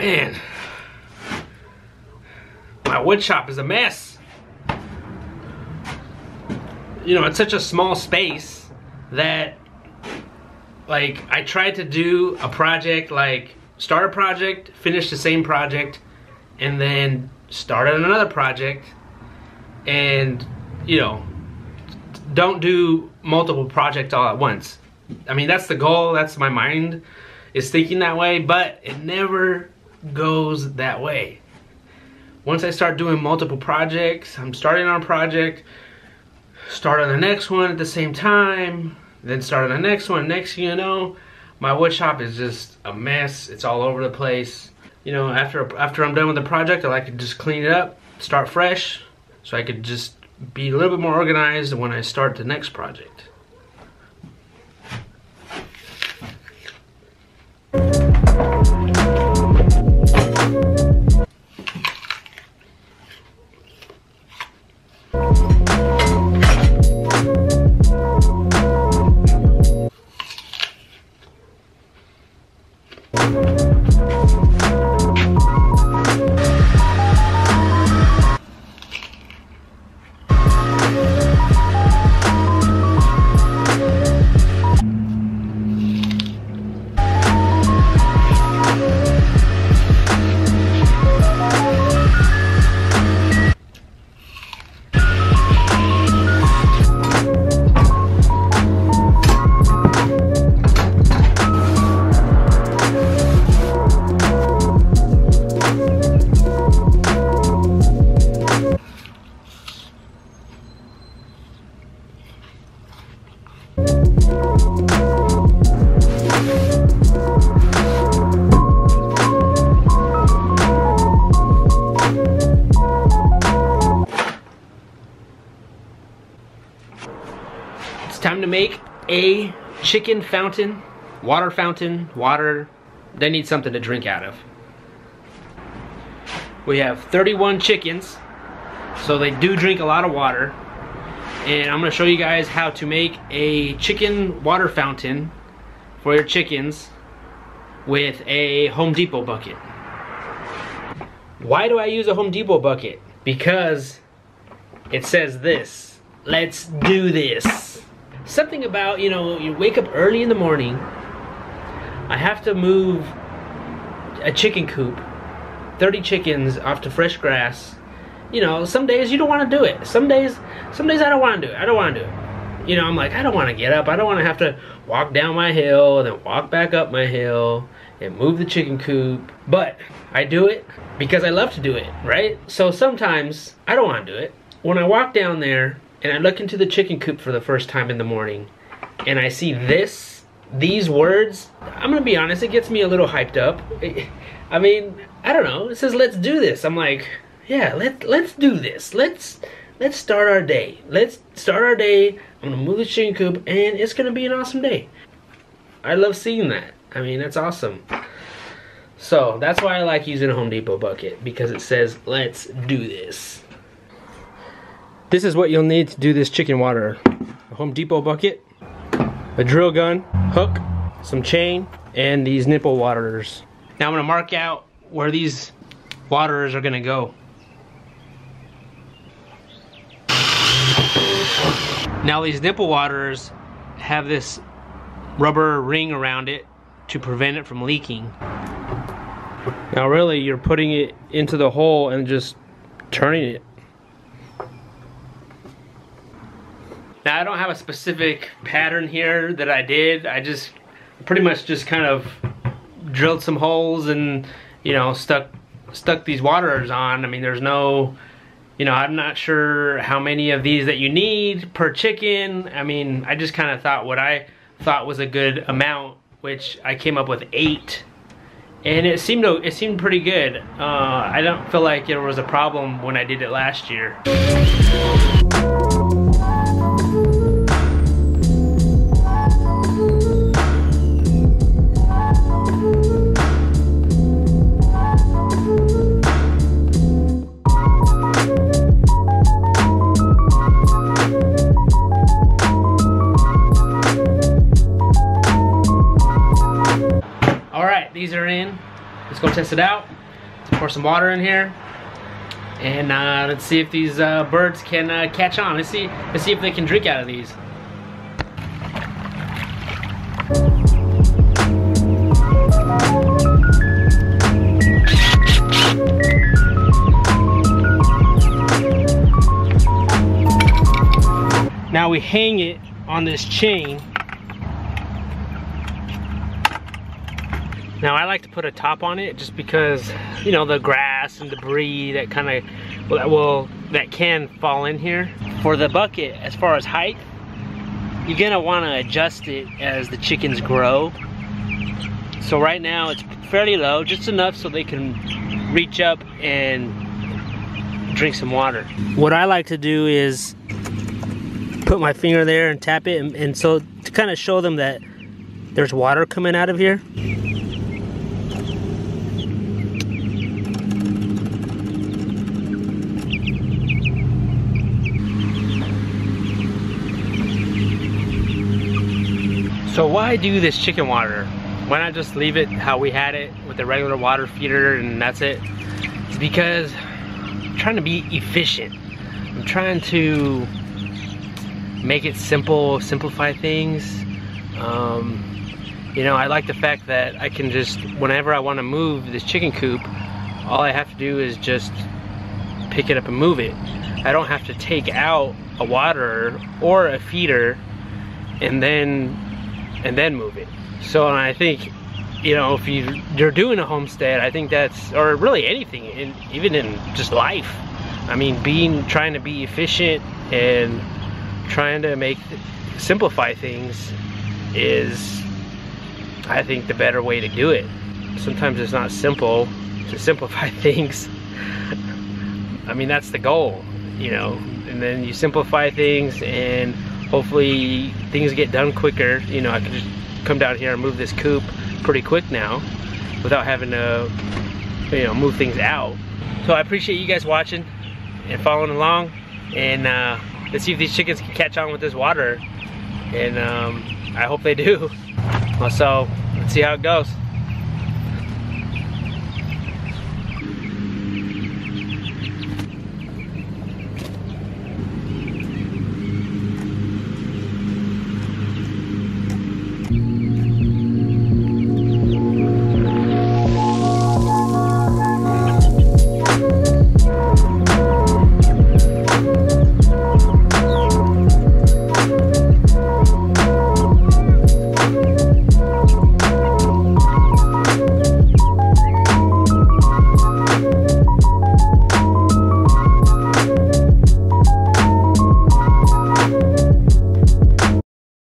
Man, my wood shop is a mess. You know, it's such a small space that, like, I tried to do a project, like start a project, finish the same project, and then start on another project, and, you know, don't do multiple projects all at once. I mean, that's the goal, that's my mind is thinking that way, but it never goes that way. Once I start doing multiple projects, I'm starting on a project, start on the next one at the same time, then start on the next one. Next thing you know, my wood shop is just a mess. It's all over the place. You know, after I'm done with the project, I like to just clean it up, start fresh, so I could just be a little bit more organized when I start the next project. It's time to make a chicken fountain, water they need something to drink out of. We have 31 chickens, so they do drink a lot of water. And I'm gonna show you guys how to make a chicken water fountain for your chickens with a Home Depot bucket. Why do I use a Home Depot bucket? Because it says this, let's do this. Something about, you know, you wake up early in the morning, I have to move a chicken coop, 30 chickens off to fresh grass. You know, some days you don't want to do it. Some days I don't want to do it. You know, I'm like, I don't want to get up. I don't want to have to walk down my hill and then walk back up my hill and move the chicken coop. But I do it because I love to do it, right? So sometimes I don't want to do it. When I walk down there and I look into the chicken coop for the first time in the morning and I see these words, I'm gonna be honest, it gets me a little hyped up. I mean, I don't know, it says let's do this. I'm like, yeah, let's do this. Let's start our day. Let's start our day. I'm gonna move the chicken coop and it's gonna be an awesome day. I love seeing that. I mean, that's awesome. So that's why I like using a Home Depot bucket, because it says let's do this. This is what you'll need to do this chicken water. A Home Depot bucket, a drill gun, hook, some chain, and these nipple waterers. Now I'm gonna mark out where these waterers are gonna go. Now these nipple waterers have this rubber ring around it to prevent it from leaking. Now really, you're putting it into the hole and just turning it. Now I don't have a specific pattern here that I did. I just pretty much just kind of drilled some holes and, you know, stuck these waterers on. I mean, there's no, you know, I'm not sure how many of these that you need per chicken. I mean, I just kind of thought what I thought was a good amount, which I came up with 8. And it seemed pretty good. I don't feel like there was a problem when I did it last year. These are in. let's go test it out. Let's pour some water in here, and let's see if these birds can catch on. Let's see if they can drink out of these. Now we hang it on this chain. Now I like to put a top on it just because, you know, the grass and debris that kind of, that can fall in here. For the bucket, as far as height, you're gonna wanna adjust it as the chickens grow. So right now it's fairly low, just enough so they can reach up and drink some water. What I like to do is put my finger there and tap it, and so to kind of show them that there's water coming out of here. So why do this chicken water? Why not just leave it how we had it with the regular water feeder and that's it? It's because I'm trying to be efficient. I'm trying to make it simple, simplify things. You know, I like the fact that I can just, whenever I want to move this chicken coop, all I have to do is just pick it up and move it. I don't have to take out a waterer or a feeder and then move it. So I think, you know, if you're doing a homestead, I think that's, or really anything, even in just life. I mean, trying to be efficient and trying to simplify things is, I think, the better way to do it. Sometimes it's not simple to simplify things. I mean, that's the goal, you know, and then you simplify things and hopefully things get done quicker. You know, I can just come down here and move this coop pretty quick now without having to, you know, move things out. So I appreciate you guys watching and following along, and let's see if these chickens can catch on with this water, and I hope they do. So let's see how it goes.